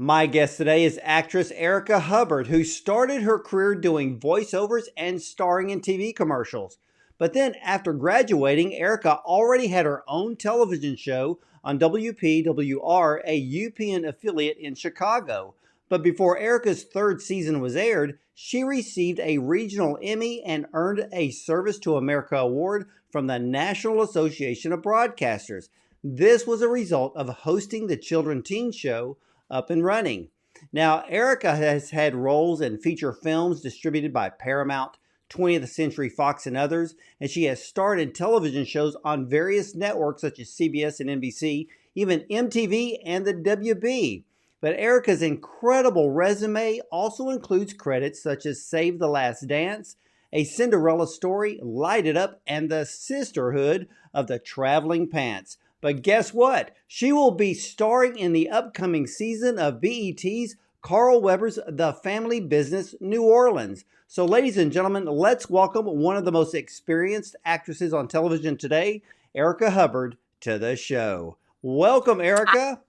My guest today is actress Erica Hubbard, who started her career doing voiceovers and starring in TV commercials. But then, after graduating, Erica already had her own television show on WPWR, a UPN affiliate in Chicago. But before Erica's third season was aired, she received a regional Emmy and earned a Service to America award from the National Association of Broadcasters. This was a result of hosting the children teen show Up and Running. Now, Erica has had roles in feature films distributed by Paramount, 20th Century Fox, and others, and she has starred in television shows on various networks such as CBS and NBC, even MTV and the WB. But Erica's incredible resume also includes credits such as Save the Last Dance, A Cinderella Story, Light It Up, and the Sisterhood of the Traveling Pants. But guess what? She will be starring in the upcoming season of BET's Carl Weber's The Family Business New Orleans. So, ladies and gentlemen, let's welcome one of the most experienced actresses on television today, Erica Hubbard, to the show. Welcome, Erica.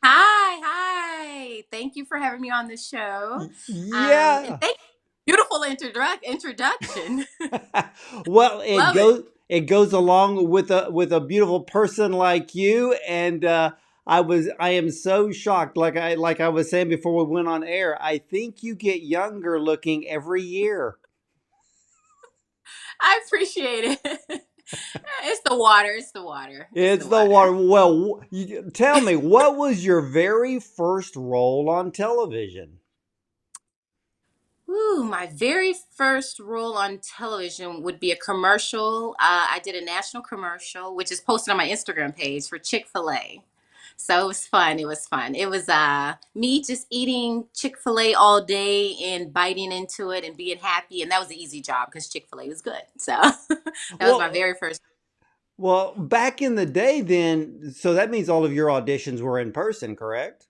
Hi. Thank you for having me on the show. And Yeah. thank you. Beautiful introduction. Well, Love it. it goes along with a beautiful person like you, and I am so shocked. Like I was saying before we went on air, I think you get younger looking every year. I appreciate it. It's the water. It's the water. It's It's the the water. water. Well, tell me, what was your very first role on television? Ooh, my very first role on television would be a commercial. I did a national commercial, which is posted on my Instagram page for Chick-fil-A. So it was fun. It was fun. It was me just eating Chick-fil-A all day and biting into it and being happy. And that was an easy job because Chick-fil-A was good. So that was my Well, very first. well, back in the day, then, so that means all of your auditions were in person, correct?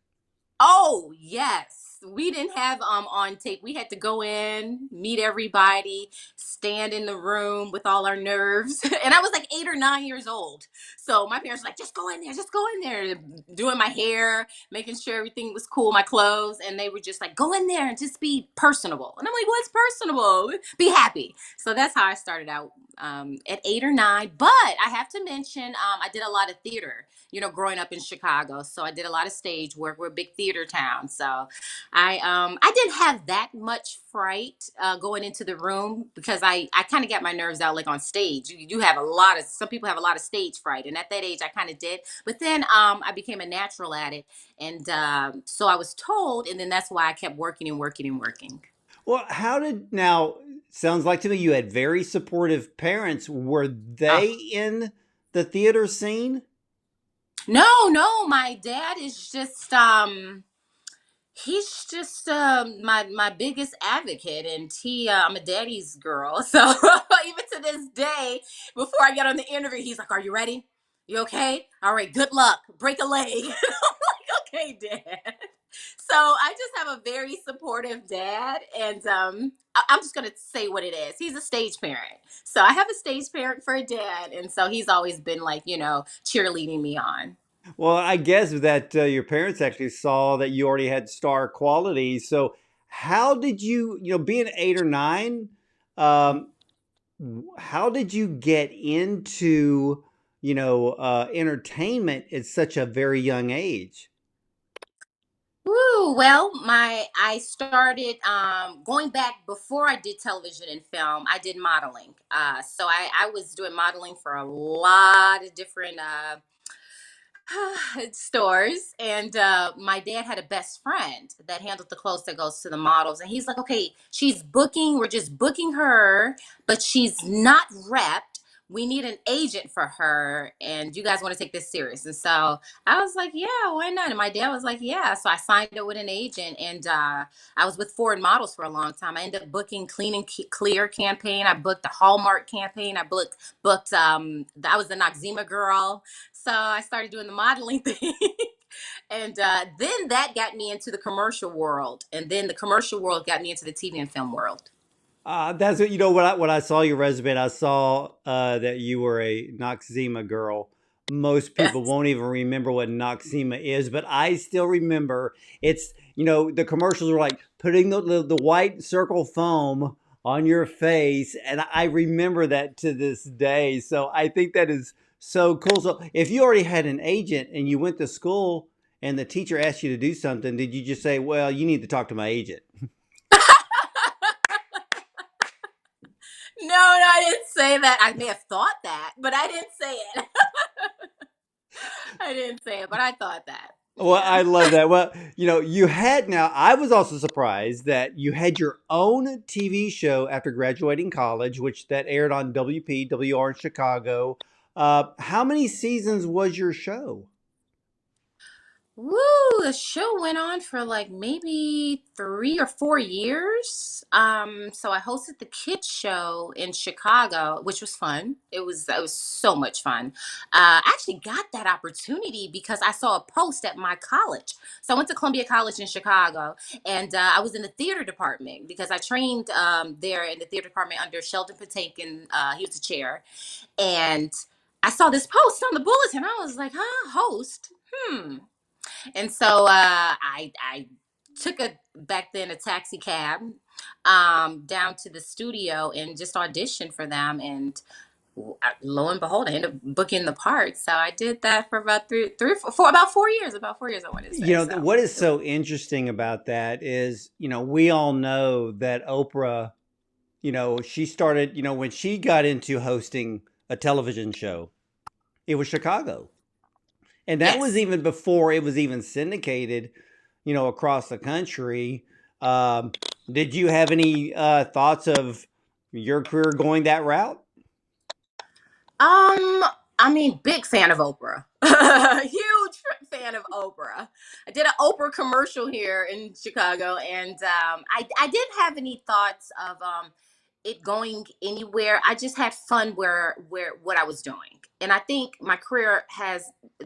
Oh, yes. We didn't have on tape. We had to go in, meet everybody, stand in the room with all our nerves. And I was like 8 or 9 years old. So my parents were like, just go in there, doing my hair, making sure everything was cool, my clothes. And they were just like, go in there and just be personable. And I'm like, what's personable? Be happy. So that's how I started out at 8 or 9. But I have to mention, I did a lot of theater, growing up in Chicago. So I did a lot of stage work. We're a big theater town. So I didn't have that much fright going into the room because I kind of got my nerves out like on stage. You have some people have a lot of stage fright, and at that age I kind of did. But then I became a natural at it, and so I was told, and then that's why I kept working and working and working. Well, now, sounds like to me you had very supportive parents. Were Oh. they in the theater scene? No, no, my dad is just he's just my biggest advocate, and I'm a daddy's girl. So even to this day, before I get on the interview, he's like, "Are you ready? You okay? All right, good luck. Break a leg." I'm like, "Okay, dad." So I just have a very supportive dad, and I'm just gonna say what it is. He's a stage parent, so I have a stage parent for a dad, and so he's always been like, cheerleading me on. Well, I guess that your parents actually saw that you already had star qualities. So, how did being 8 or 9, um, how did you get into, entertainment at such a very young age? Ooh, well, my I started going back before I did television and film. I did modeling. So I was doing modeling for a lot of different stores, and my dad had a best friend that handled the clothes that goes to the models, and he's like, okay, she's booking, we're just booking her, but she's not repped. We need an agent for her, and you guys want to take this serious. And so I was like, yeah, why not? And my dad was like, yeah. So I signed up with an agent, and I was with Ford Models for a long time. I ended up booking Clean and Clear campaign. I booked the Hallmark campaign. I booked I was the Noxzema girl. So I started doing the modeling thing. And then that got me into the commercial world. And then the commercial world got me into the TV and film world. That's what when I saw your resume, I saw that you were a Noxzema girl. most people Yes. won't even remember what Noxema is, but I still remember it's, the commercials were like putting the white circle foam on your face. And I remember that to this day. So I think that is so cool. So if you already had an agent and you went to school and the teacher asked you to do something, did you just say, well, you need to talk to my agent? No, no, I didn't say that. I may have thought that, but I didn't say it. I didn't say it, but I thought that. Well, Yeah. I love that. Well, you had now, I was also surprised that you had your own TV show after graduating college, which that aired on WPWR in Chicago. How many seasons was your show? Woo, the show went on for like maybe 3 or 4 years. So I hosted the kids show in Chicago, which was fun. It was so much fun. I actually got that opportunity because I saw a post at my college. So I went to Columbia College in Chicago, and I was in the theater department because I trained there in the theater department under Sheldon Patinkin. He was the chair, and I saw this post on the bulletin. I was like, huh, host? Hmm. And so I took a back then a taxi cab down to the studio and just auditioned for them. And lo and behold, I ended up booking the part. So I did that for about about 4 years. About 4 years, I want to say. So What is so interesting about that is, we all know that Oprah, she started, when she got into hosting a television show, it was Chicago. And that was yes. even before it was even syndicated, across the country. Um, did you have any thoughts of your career going that route? Um, I mean, big fan of Oprah. Huge fan of Oprah. I did an Oprah commercial here in Chicago, and I didn't have any thoughts of it going anywhere. I just had fun where what I was doing, and I think my career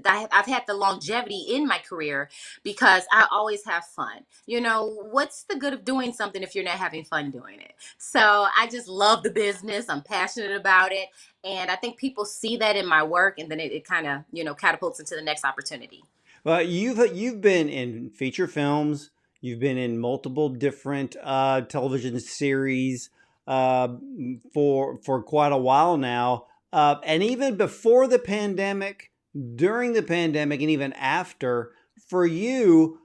I've had the longevity in my career because I always have fun. What's the good of doing something if you're not having fun doing it? So I just love the business. I'm passionate about it, and I think people see that in my work, and then it kind of, catapults into the next opportunity. Well, you've been in feature films. You've been in multiple different television series uh, for quite a while now, and even before the pandemic, during the pandemic, and even after. For you,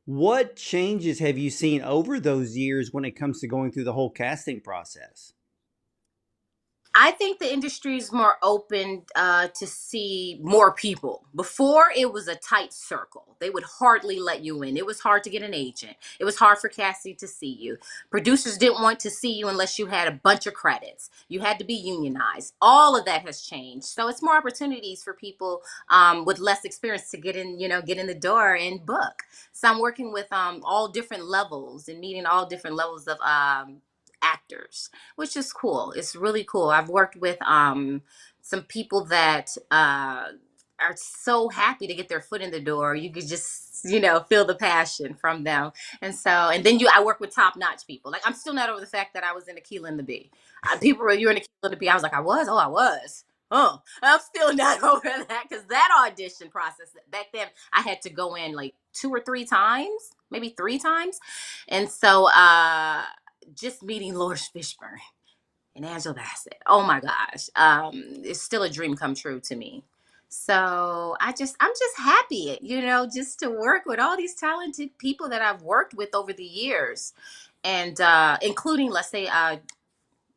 what changes have you seen over those years when it comes to going through the whole casting process? I think the industry is more open to see more people. Before, it was a tight circle. They would hardly let you in. It was hard to get an agent. It was hard for casting to see you. Producers didn't want to see you unless you had a bunch of credits. You had to be unionized. All of that has changed. So it's more opportunities for people with less experience to get in the door and book. So I'm working with all different levels and meeting all different levels of actors, which is cool. It's really cool. I've worked with some people that are so happy to get their foot in the door. You could just, feel the passion from them. And then I work with top notch people. Like, I'm still not over the fact that I was in Aquila and the Bee. People were, you're in Aquila and the Bee. I was like, I was? Oh, I was. Oh, I'm still not over that because that audition process back then, I had to go in like 2 or 3 times, maybe 3 times. And so, just meeting Lawrence Fishburne and Angela Bassett. Oh my gosh. It's still a dream come true to me. So I'm just happy, just to work with all these talented people that I've worked with over the years. And including, let's say,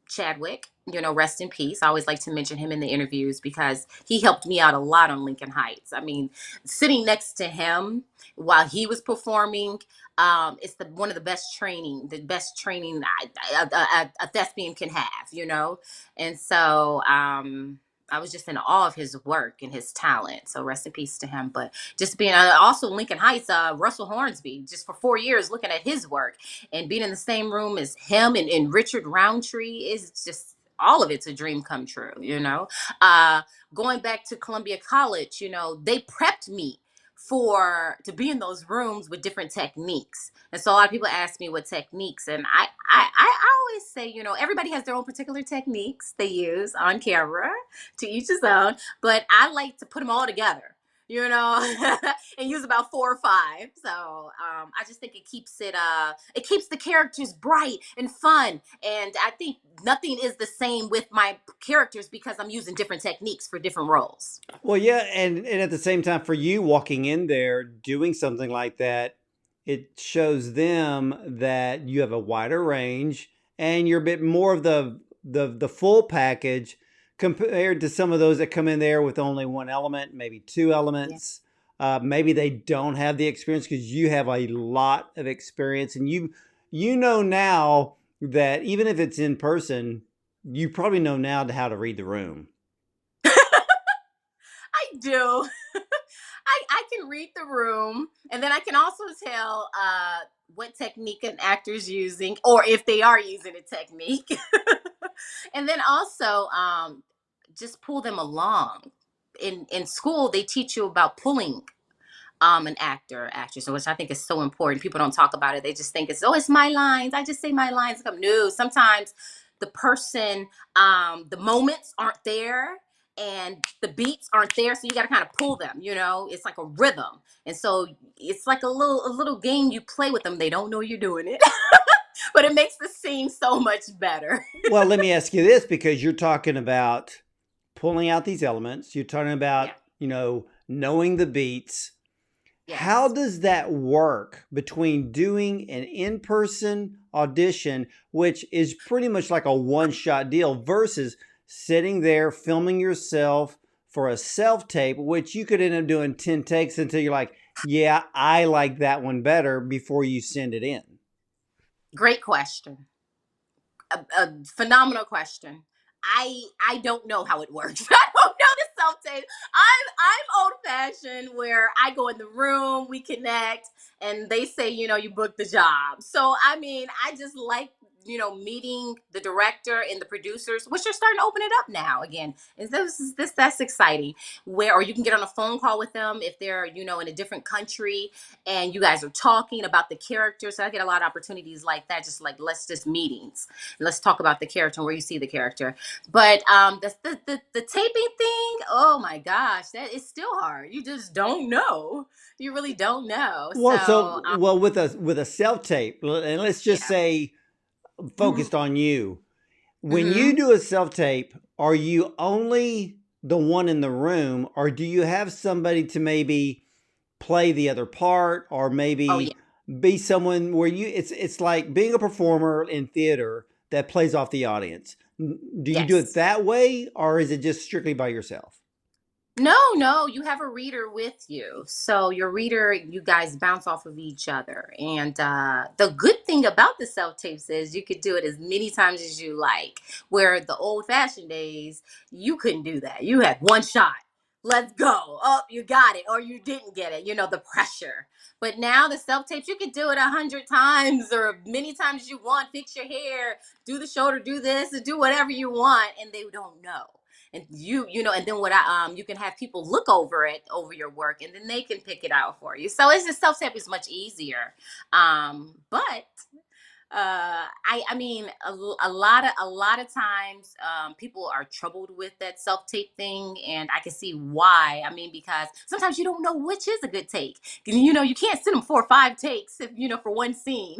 Chadwick, rest in peace. I always like to mention him in the interviews because he helped me out a lot on Lincoln Heights. I mean, sitting next to him while he was performing, it's one of the best training a thespian can have. And so I was just in awe of his work and his talent. So rest in peace to him. But just being also Lincoln Heights, Russell Hornsby, just for 4 years looking at his work and being in the same room as him and Richard Roundtree is just all of it's a dream come true. Uh, Going back to Columbia College, they prepped me to be in those rooms with different techniques. And so a lot of people ask me what techniques, and I always say, everybody has their own particular techniques they use on camera, to each his own, but I like to put them all together, and use about 4 or 5. So I just think it keeps the characters bright and fun. And I think nothing is the same with my characters because I'm using different techniques for different roles. Well, yeah, and at the same time, for you walking in there doing something like that, it shows them that you have a wider range and you're a bit more of the full package compared to some of those that come in there with only one element, maybe two Yeah. elements. Maybe they don't have the experience because you have a lot of experience, and you know now that even if it's in person, you probably know now how to read the room. I do. I can read the room, and then I can also tell what technique an actor's using, or if they are using a technique. And then also just pull them along. In school, they teach you about pulling an actor or actress, which I think is so important. People don't talk about it. They just think it's my lines. I just say my lines. No, sometimes the person, the moments aren't there and the beats aren't there. So you got to kind of pull them, it's like a rhythm. And so it's like a little game you play with them. They don't know you're doing it, but it makes the scene so much better. Well, let me ask you this, because you're talking about pulling out these elements. You're talking about, Yeah. knowing the beats. How Yes. does that work between doing an in-person audition, which is pretty much like a one-shot deal, versus sitting there filming yourself for a self-tape, which you could end up doing 10 takes until you're like, yeah, I like that one better before you send it in? Great question. A phenomenal question. I don't know how it works. I don't know the self tape. I'm old fashioned where I go in the room, we connect, and they say you booked the job. So I mean I just like meeting the director and the producers, which are starting to open it up now again. And that's exciting. Where or you can get on a phone call with them if they're in a different country and you guys are talking about the character. So I get a lot of opportunities like that, just like let's just meetings. Let's talk about the character and where you see the character. But the taping thing, oh my gosh, that is still hard. You just don't know. You really don't know. Well, So with a self-tape, and let's just yeah. say focused on you. When you Hmm. do a self tape, are you only the one in the room, or do you have somebody to maybe play the other part, or Oh yeah. maybe be someone where it's like being a performer in theater that plays off the audience? Do you do it Yes. that way, or is it just strictly by yourself? No, no, you have a reader with you. So your reader, you guys bounce off of each other. And the good thing about the self tapes is you could do it as many times as you like. Where the old fashioned days, you couldn't do that. You had one shot. Let's go. Oh, you got it, or you didn't get it. The pressure. But now the self tapes, you could do it 100 times or many times as you want. Fix your hair, do the shoulder, do this, and do whatever you want, and they don't know. And and then what I you can have people look over it over your work, and then they can pick it out for you. So it's just self tape is much easier. But I mean a lot of times people are troubled with that self tape thing, and I can see why. I mean, because sometimes you don't know which is a good take. You can't send them 4 or 5 takes if for one scene.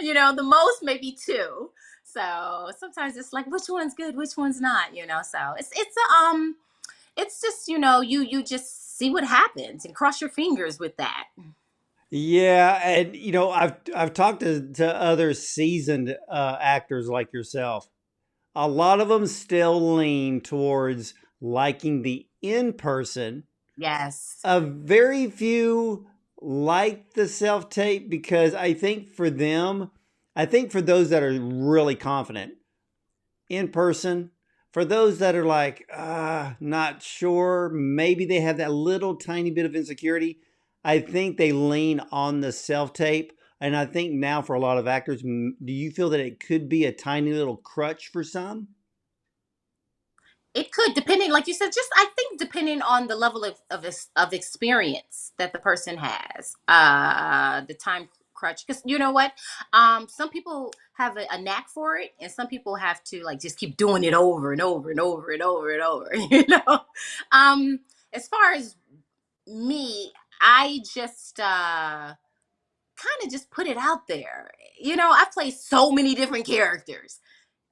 The most maybe two. So sometimes it's like which one's good, which one's not. So it's just you just see what happens and cross your fingers with that. Yeah, and I've talked to other seasoned actors like yourself. A lot of them still lean towards liking the in person. Yes. A very few like the self tape because I think for those that are really confident in person, for those that are like, not sure, maybe they have that little tiny bit of insecurity, I think they lean on the self tape. And I think now for a lot of actors, do you feel that it could be a tiny little crutch for some? It could, depending, like you said, just I think depending on the level of experience that the person has, the time crutch. Because you know what? Some people have a knack for it, and some people have to like just keep doing it over and over and over and over and over. Um, as far as me, I just kind of just put it out there. I play so many different characters.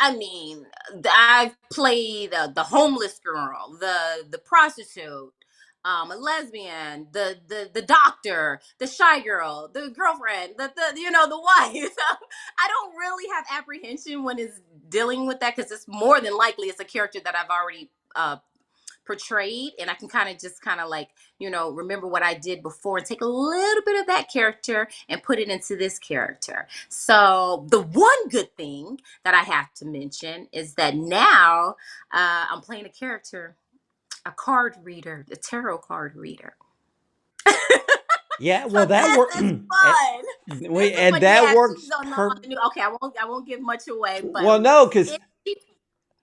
I mean, I've played the homeless girl, the prostitute, a lesbian, the doctor, the shy girl, the girlfriend, the wife. I don't really have apprehension when it's dealing with that because it's more than likely it's a character that I've already portrayed, and I can kind of like remember what I did before and take a little bit of that character and put it into this character. So the one good thing that I have to mention is that now I'm playing a character, a card reader, a tarot card reader. Yeah, So well, that this worked. is and, fun. This is and what, yeah, that she's works on the new. Okay, I won't give much away, but well, no, because it,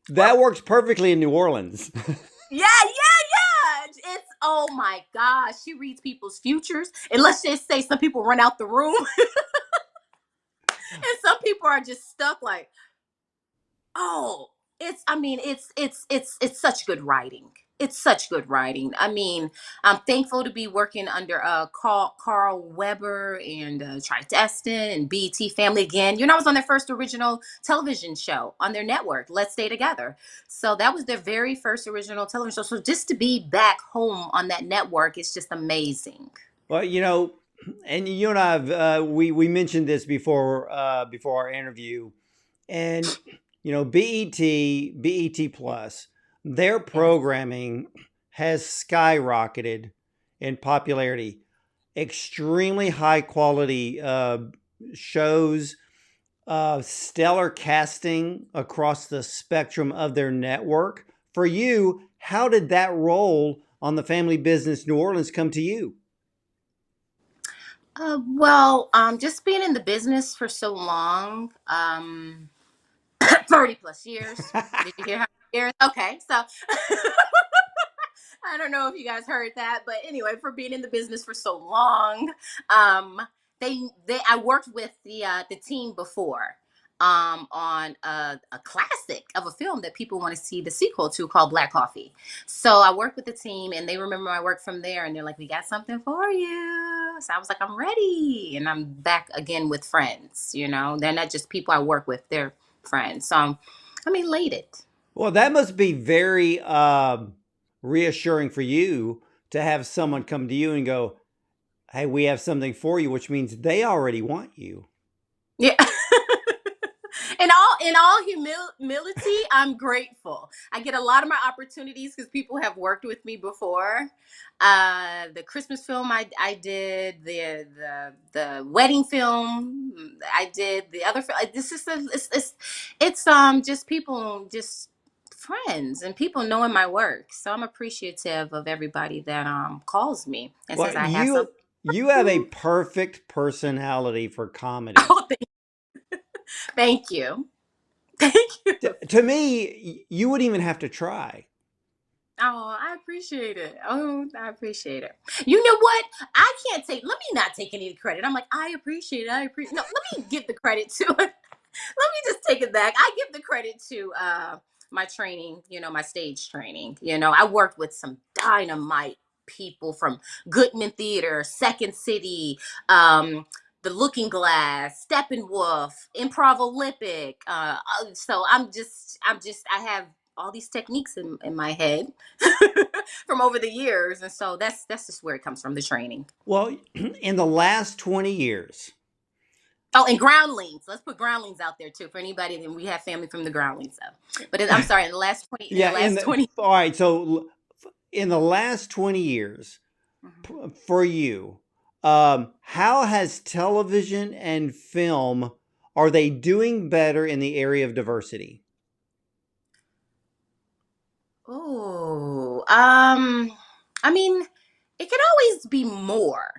that works perfectly in New Orleans. yeah. It's, oh my gosh. She reads people's futures. And let's just say some people run out the room and some people are just stuck like, oh, it's such good writing. It's such good writing. I mean, I'm thankful to be working under Carl Weber and Charlie Destin and BET Family again. I was on their first original television show on their network, Let's Stay Together. So that was their very first original television show. So just to be back home on that network is just amazing. Well, and you and I have we mentioned this before our interview, and BET Plus, their Yes. programming has skyrocketed in popularity. Extremely high quality shows, stellar casting across the spectrum of their network. For you, how did that role on the family business New Orleans come to you? Well, just being in the business for so long, 30 plus years. Did you hear how many years? Okay, so I don't know if you guys heard that, but anyway, for being in the business for so long, um, they I worked with the team before on a classic of a film that people want to see the sequel to called Black Coffee. So I worked with the team, and they remember my work from there, and they're like, "We got something for you." So I was like, "I'm ready," and I'm back again with friends. They're not just people I work with; they're friends. So I'm elated. Well, that must be very reassuring for you to have someone come to you and go, "Hey, we have something for you," which means they already want you. Yeah. In all humility, I'm grateful. I get a lot of my opportunities because people have worked with me before. The Christmas film I did, the wedding film I did, the other film. This is it's just people, just friends and people knowing my work. So I'm appreciative of everybody that calls me and Well, says I have something. you have a perfect personality for comedy. Oh, thank you. Thank you. To me, you wouldn't even have to try. Oh, I appreciate it. Oh, I appreciate it. You know what? I can't take. Let me not take any of the credit. I'm like, I appreciate it. I appreciate. No, let me give the credit to. Let me just take it back. I give the credit to my training. My stage training. I worked with some dynamite people from Goodman Theater, Second City, the Looking Glass, Steppenwolf, Improv Olympic. So I have all these techniques in my head from over the years, and so that's just where it comes from, the training. Well, in the last 20 years, Oh, and groundlings. Let's put groundlings out there too for anybody. And we have family from the groundlings. So, but I'm sorry. In the yeah, last 20. all right, so in the last 20 years, Mhm. for you, how has television and film, are they doing better in the area of diversity? Oh, I mean, it can always be more.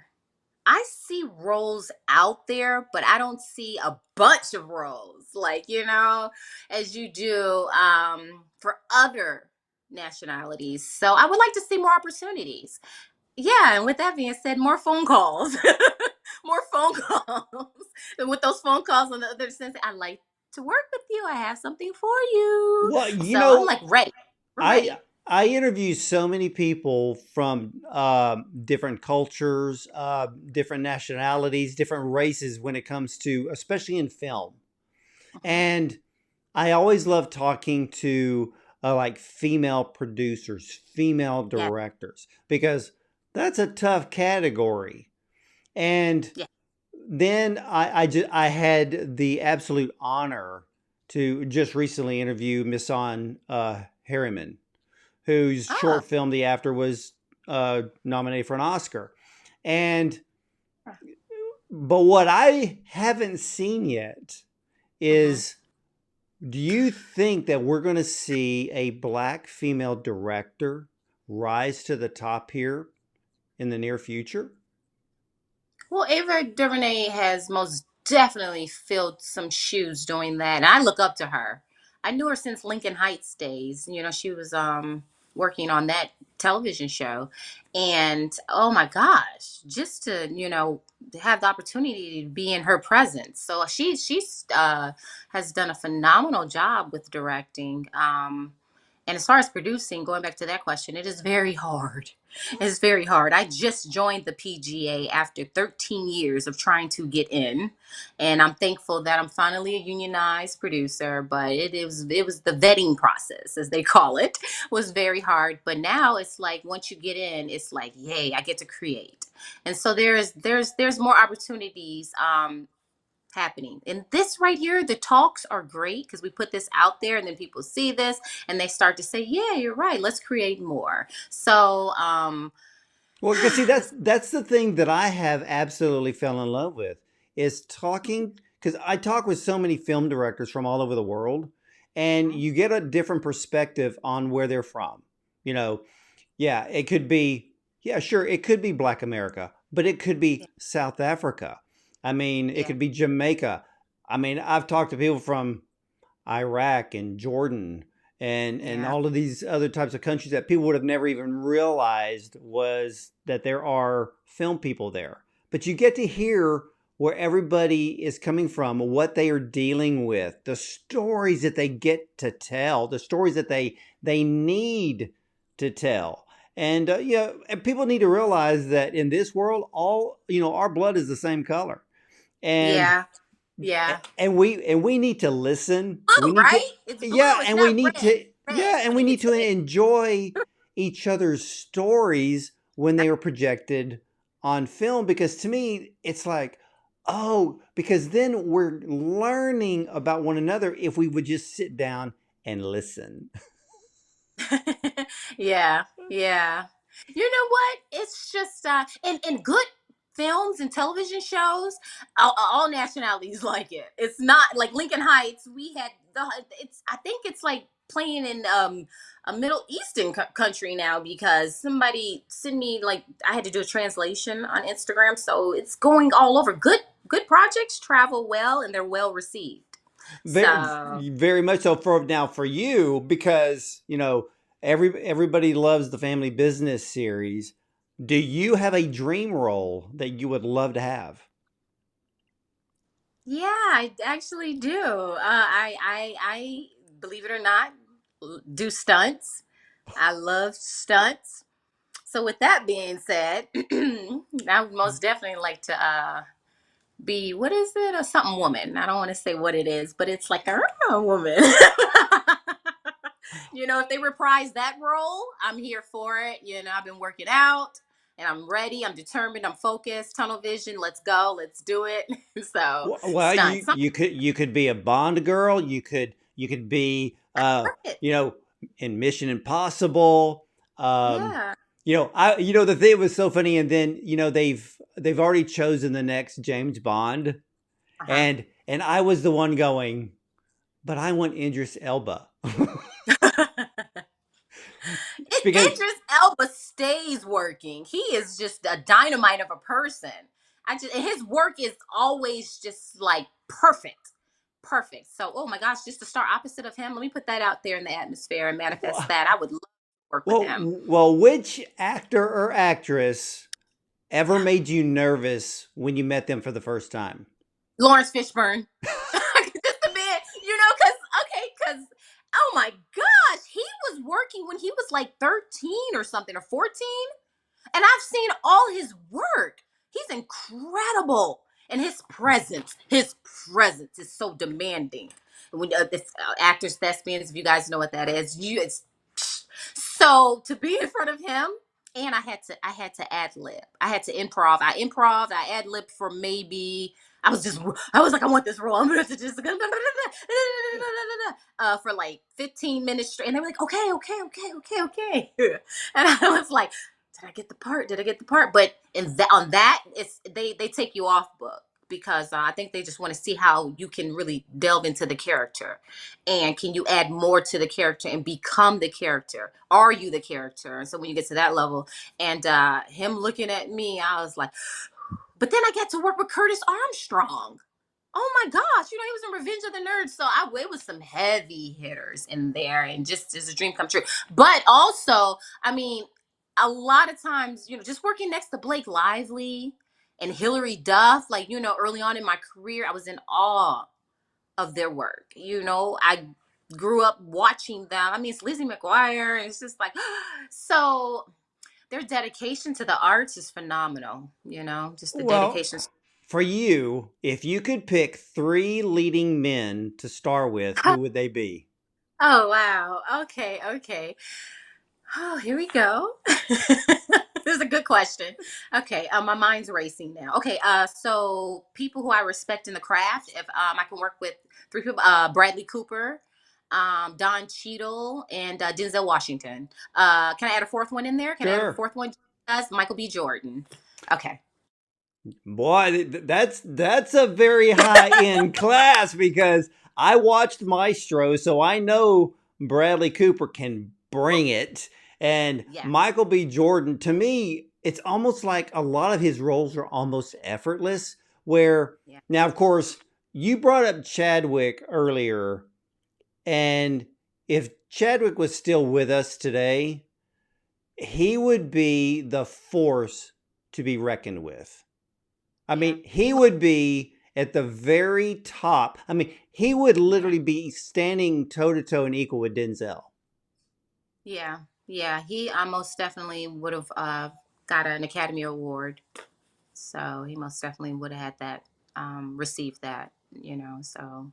I see roles out there, but I don't see a bunch of roles like, as you do for other nationalities. So I would like to see more opportunities. Yeah, and with that being said, more phone calls. More phone calls. with those phone calls on the other sense. I like to work with you. I have something for you. Well, So I'm like ready. We're I ready. I interview so many people from different cultures, different nationalities, different races when it comes to, especially in film. Mhm. And I always love talking to like female producers, female Yeah. directors, because that's a tough category. And Yeah. then I had the absolute honor to just recently interview Missan Harriman, whose Oh. short film The After was nominated for an Oscar. And but what I haven't seen yet Mm-hmm. is, do you think that we're going to see a black female director rise to the top here in the near future? Well, Ava DuVernay has most definitely filled some shoes doing that. And I look up to her. I knew her since Lincoln Heights days. She was working on that television show. And oh my gosh, just to, have the opportunity to be in her presence. So she's has done a phenomenal job with directing. And as far as producing, going back to that question, it is very hard. It's very hard. I just joined the PGA after 13 years of trying to get in, and I'm thankful that I'm finally a unionized producer. But it was the vetting process, as they call it, was very hard. But now it's like once you get in, it's like yay, I get to create, and so there's more opportunities. Happening. And this right here, the talks are great because we put this out there and then people see this and they start to say, yeah, you're right. Let's create more. So, Well, because see, that's the thing that I have absolutely fell in love with is talking, because I talk with so many film directors from all over the world, and you get a different perspective on where they're from. You know, yeah, it could be, yeah, sure, it could be Black America, but it could be yeah, South Africa. I mean, it yeah, could be Jamaica. I mean, I've talked to people from Iraq and Jordan and yeah. all of these other types of countries that people would have never even realized was that there are film people there. But you get to hear where everybody is coming from, what they are dealing with, the stories that they get to tell, the stories that they need to tell. And and people need to realize that in this world, all our blood is the same color, and Yeah. Yeah. and we need to listen. We Blue, need to, right? It's yeah, blue. It's and we not need red. to, Red yeah, and when we it need hits to the big. enjoy each other's stories when they are projected on film, because to me it's like, oh, because then we're learning about one another if we would just sit down and listen. Yeah, yeah. You know what? It's just in good films and television shows, all nationalities like it. It's not like Lincoln Heights. We had the it's I think it's like playing in a Middle Eastern country now because somebody sent me like I had to do a translation on Instagram, so it's going all over. Good projects travel well and they're well received. Very, So very much so for now for you, because everybody loves the Family Business series. Do you have a dream role that you would love to have? yeah, I actually do. I believe it or not, do stunts. I love stunts. So with that being said, I would most definitely like to be what is it? A something woman. I don't want to say what it is, but it's like a woman. If they reprise that role, I'm here for it. I've been working out and I'm ready. I'm determined. I'm focused. Tunnel vision. Let's go. Let's do it. So Well, stunts. you could be a Bond girl. You could be It. in Mission Impossible. Um, Yeah. the thing was so funny, and then they've already chosen the next James Bond, Uh-huh. and I was the one going, but I want Idris Elba. Because Idris Elba stays working. He is just a dynamite of a person. And his work is always just like perfect. Perfect. So, oh my gosh, just to start opposite of him, let me put that out there in the atmosphere and manifest that. I would love to work with him. which actor or actress ever made you nervous when you met them for the first time? Lawrence Fishburne. Just a bit, because oh my gosh, he was working when he was like 13 or something or 14, and I've seen all his work. He's incredible, and his presence is so demanding. When actors, thespians, if you guys know what that is, it's so to be in front of him. And I had to ad lib. I had to improv. I ad lib for maybe I was like, I want this role. I'm gonna have to just for like 15 minutes straight. And they were like, okay, okay, okay, okay, okay. And I was like, did I get the part? Did I get the part? But on that, it's they take you off book because I think they just want to see how you can really delve into the character, and can you add more to the character and become the character? Are you the character? And so when you get to that level, and him looking at me, I was like, but then I got to work with Curtis Armstrong. Oh my gosh, he was in Revenge of the Nerds. So it was some heavy hitters in there, and just as a dream come true. But also, I mean, a lot of times, just working next to Blake Lively and Hilary Duff, like, early on in my career, I was in awe of their work. I grew up watching them. I mean, it's Lizzie McGuire, and it's just like, so their dedication to the arts is phenomenal, just the Well, dedication. for you, if you could pick three leading men to star with, who would they be? Oh, wow. Okay, okay. Oh, here we go. This is a good question. Okay, my mind's racing now. Okay, so people who I respect in the craft, if I can work with three people, Bradley Cooper, Don Cheadle, and Denzel Washington. Can I add a fourth one in there? Can I add a Sure. fourth one? Michael B. Jordan. Okay. Boy, that's a very high end class because I watched Maestro, so I know Bradley Cooper can bring it. And Yeah. Michael B. Jordan, to me, it's almost like a lot of his roles are almost effortless. Where Yeah. now, of course, you brought up Chadwick earlier, and if Chadwick was still with us today, he would be the force to be reckoned with. I Yeah. mean, he would be at the very top. I mean, he would Yeah. literally be standing toe to toe and equal with Denzel. Yeah. Yeah. He most definitely would have got an Academy Award. So he most definitely would have had that, received that, So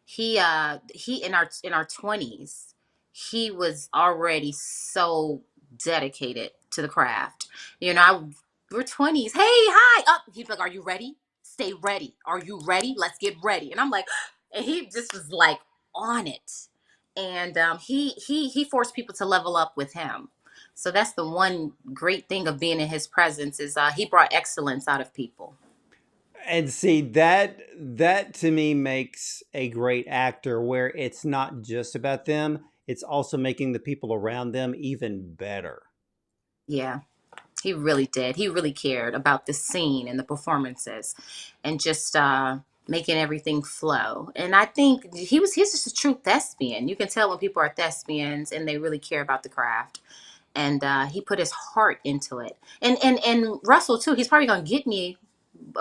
he in our 20s, he was already so dedicated to the craft. We're 20s. Hey, hi. Up. He'd be like, "Are you ready? Stay ready. Are you ready? Let's get ready." And I'm like, and he just was like on it. And he forced people to level up with him. So that's the one great thing of being in his presence is he brought excellence out of people. And see that to me makes a great actor where it's not just about them, it's also making the people around them even better. Yeah. He really did. He really cared about the scene and the performances, and just making everything flow. And I think he's just a true thespian. You can tell when people are thespians and they really care about the craft. And he put his heart into it. And Russell too. He's probably gonna get me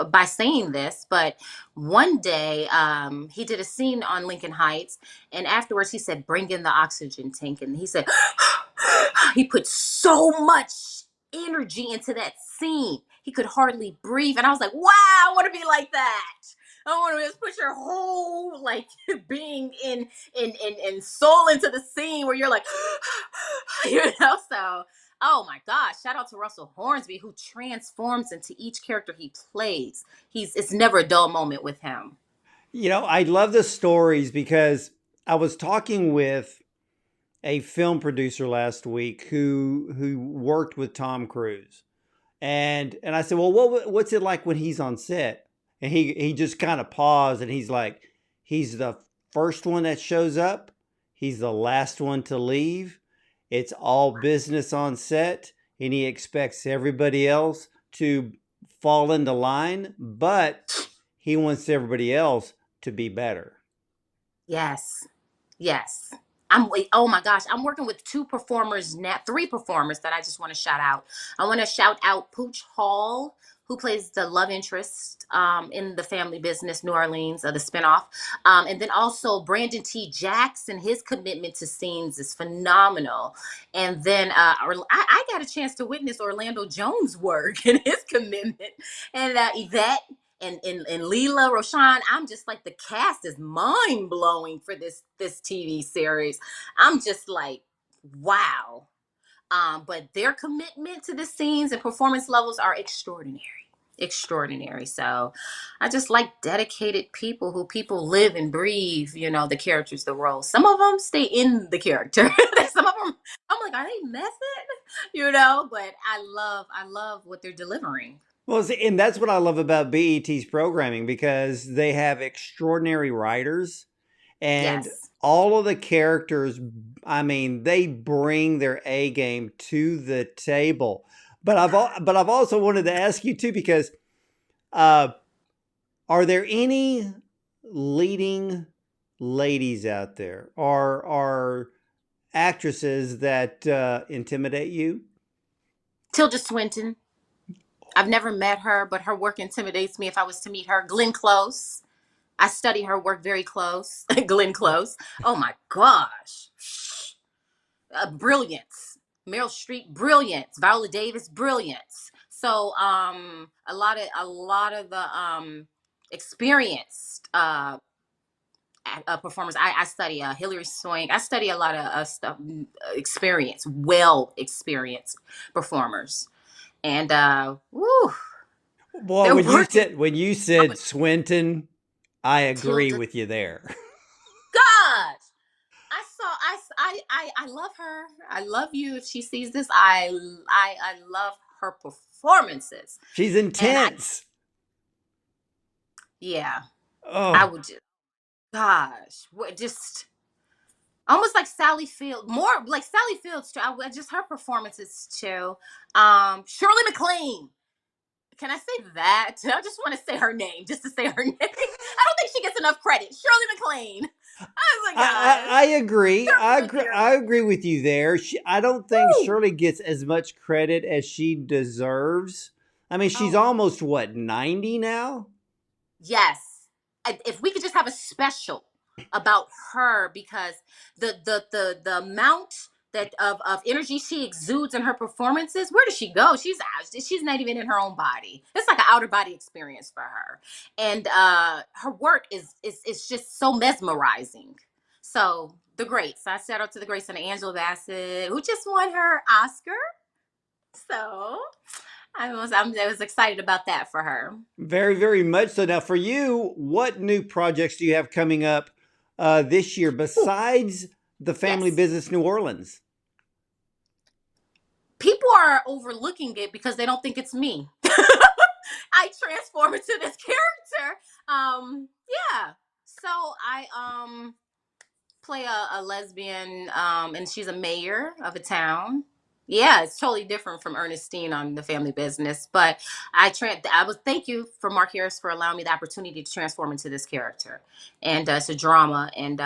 by saying this, but one day he did a scene on Lincoln Heights, and afterwards he said, "Bring in the oxygen tank," and he said, he put so much energy into that scene. He could hardly breathe, and I was like, "Wow, I want to be like that." I want to just put your whole like being in soul into the scene where you're like, So oh my gosh, shout out to Russell Hornsby who transforms into each character he plays. It's never a dull moment with him. I love the stories because I was talking with a film producer last week who worked with Tom Cruise. And I said, "Well, what's it like when he's on set?" And he just kind of paused and he's like, "He's the first one that shows up. He's the last one to leave. It's all business on set, and he expects everybody else to fall into line, but he wants everybody else to be better." Yes. Yes. Oh my gosh, I'm working with two performers now, three performers that I just want to shout out. I want to shout out Pooch Hall, who plays the love interest in the family business, New Orleans, the spinoff. And then also Brandon T. Jackson, his commitment to scenes is phenomenal. And then I got a chance to witness Orlando Jones' work and his commitment. And Yvette and Leela, Roshan, I'm just like, the cast is mind blowing for this TV series. I'm just like, wow. But their commitment to the scenes and performance levels are extraordinary. Extraordinary. So I just like dedicated people who people live and breathe, the characters, the roles. Some of them stay in the character. Some of them, I'm like, are they method? But I love what they're delivering. Well, see, and that's what I love about BET's programming because they have extraordinary writers and Yes. all of the characters. I mean, they bring their A game to the table. But I've also wanted to ask you too because uh, are there any leading ladies out there or are actresses that intimidate you? Tilda Swinton. I've never met her, but her work intimidates me if I was to meet her. Glenn Close. I study her work very close. Glenn Close. Oh my gosh. Brilliance. Meryl Streep, brilliance. Viola Davis, brilliance. So a lot of the experienced performers. I study Hillary Swank. I study a lot of stuff, experience, well experienced performers. And woo, Boy, they're when you working. said when you I'm said a Swinton, I agree Tilda. with you there. God, I love her. I love you. If she sees this, I love her performances. She's And intense. yeah, I Oh, would just, gosh, what, just almost like Sally Field, more like Sally Fields too. Just her performances too. Shirley MacLaine. Can I say that? I just want to say her name, just to say her name. I don't think she gets enough credit. Shirley MacLaine. Oh my I gosh, agree. I Shirley agree. I MacLaine. agree with you there. I don't think Woo! Shirley gets as much credit as she deserves. I mean, she's Oh almost what 90 now. yes. If we could just have a special about her, because the amount that of energy she exudes in her performances, where does she go? She's out. She's not even in her own body. It's like an outer body experience for her. And her work is just so mesmerizing. So the greats. I shout out to the greats and Angela Bassett, who just won her Oscar. So I was excited about that for her. Very, very much so. Now, for you, what new projects do you have coming up this year Ooh, besides the Family yes. Business New Orleans? People are overlooking it because they don't think it's me. I transform into this character. Yeah. So I play a lesbian, and she's a mayor of a town. Yeah, it's totally different from Ernestine on the family business. But I was thank you for Mark Harris for allowing me the opportunity to transform into this character. And it's a drama. And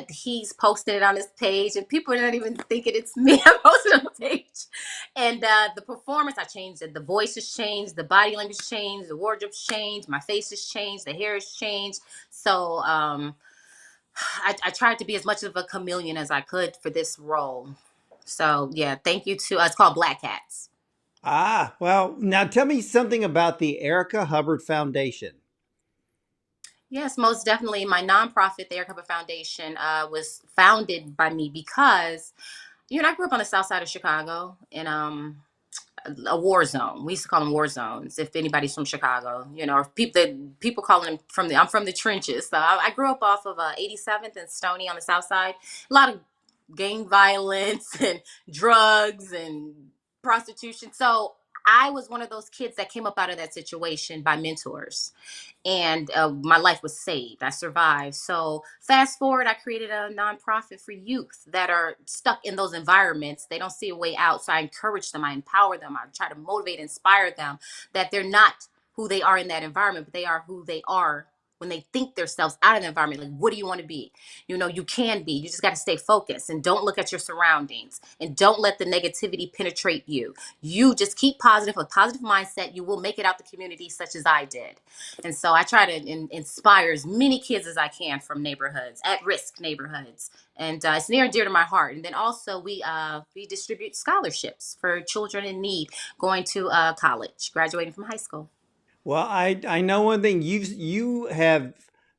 he's posted it on his page, and people are not even thinking it's me. I posted it on the page. And the performance, I changed it. The voice has changed, the body language changed, the wardrobe's changed, my face has changed, the hair has changed. So I tried to be as much of a chameleon as I could for this role. So yeah, thank you to it's called Black Cats. Ah, well, now tell me something about the Erica Hubbard Foundation. Yes, most definitely. My nonprofit, the Erica Hubbard Foundation, was founded by me because I grew up on the south side of Chicago in a war zone. We used to call them war zones. If anybody's from Chicago, or people calling them from the I'm from the trenches. So I grew up off of 87th and Stony on the south side. A lot of gang violence and drugs and prostitution. So I was one of those kids that came up out of that situation by mentors, and my life was saved. I survived. So fast forward, I created a nonprofit for youth that are stuck in those environments. They don't see a way out. So I encourage them. I empower them. I try to motivate, inspire them that they're not who they are in that environment, but they are who they are when they think themselves out of the environment, like, what do you want to be? You can be. You just got to stay focused and don't look at your surroundings and don't let the negativity penetrate you. You just keep positive, a positive mindset. You will make it out the community, such as I did. And so I try to inspire as many kids as I can from neighborhoods, at risk neighborhoods. And it's near and dear to my heart. And then also we distribute scholarships for children in need going to college, graduating from high school. Well, I know one thing. You have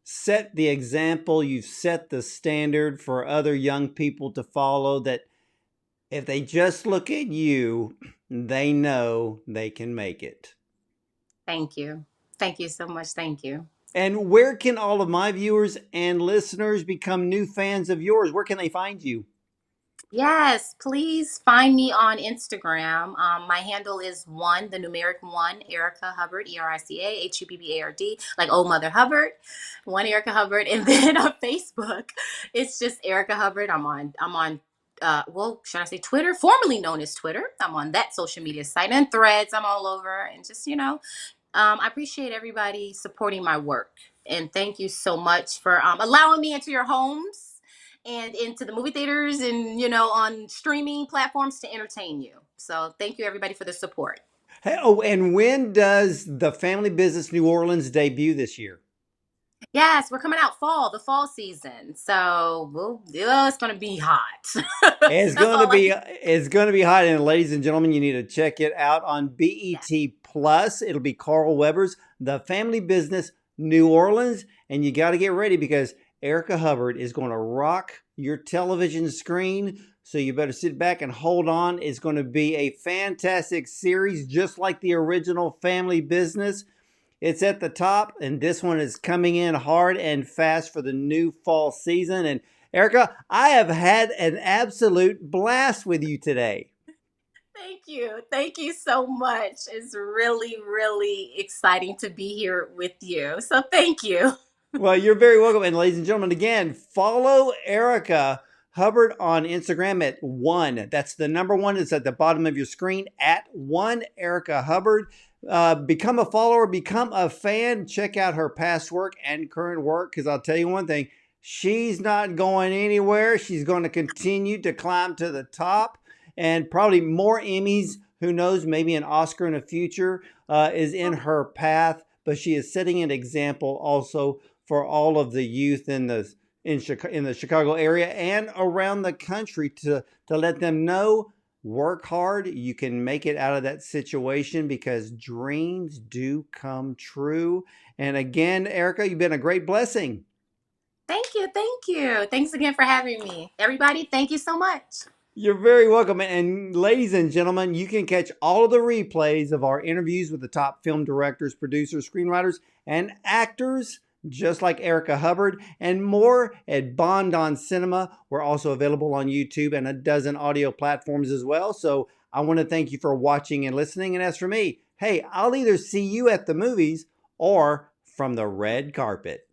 set the example. You've set the standard for other young people to follow. That if they just look at you, they know they can make it. Thank you. Thank you so much. Thank you. And where can all of my viewers and listeners become new fans of yours? Where can they find you? Yes, please find me on Instagram. My handle is one, the numeric one, Erica Hubbard, EricaHubbard, like old Mother Hubbard, one Erica Hubbard. And then on Facebook, it's just Erica Hubbard. I'm on well, should I say Twitter, formerly known as Twitter. I'm on that social media site, and Threads. I'm all over, and just I appreciate everybody supporting my work. And thank you so much for allowing me into your homes and into the movie theaters and, on streaming platforms to entertain you. So thank you, everybody, for the support. Hey, oh, and when does the Family Business New Orleans debut this year? Yes, we're coming out the fall season. So it's going to be hot. It's That's going to all I be can. it's going to be hot, and ladies and gentlemen, you need to check it out on Yeah. BET Plus. It'll be Carl Weber's The Family Business New Orleans, and you got to get ready because Erica Hubbard is going to rock your television screen. So you better sit back and hold on. It's going to be a fantastic series, just like the original Family Business. It's at the top, and this one is coming in hard and fast for the new fall season. And Erica, I have had an absolute blast with you today. Thank you. Thank you so much. It's really, really exciting to be here with you. So thank you. Well, you're very welcome. And ladies and gentlemen, again, follow Erica Hubbard on Instagram at one. That's the number one. It's at the bottom of your screen at one Erica Hubbard. Become a follower, become a fan. Check out her past work and current work, because I'll tell you one thing, she's not going anywhere. She's going to continue to climb to the top, and probably more Emmys. Who knows, maybe an Oscar in the future is in her path. But she is setting an example also for all of the youth in the Chicago area and around the country to let them know, work hard, you can make it out of that situation, because dreams do come true. And again, Erica, you've been a great blessing. Thank you. Thank you. Thanks again for having me. Everybody, thank you so much. You're very welcome. And ladies and gentlemen, you can catch all of the replays of our interviews with the top film directors, producers, screenwriters, and actors, just like Erica Hubbard, and more at Bond on Cinema. We're also available on YouTube and a dozen audio platforms as well. So I want to thank you for watching and listening. And as for me, hey, I'll either see you at the movies or from the red carpet.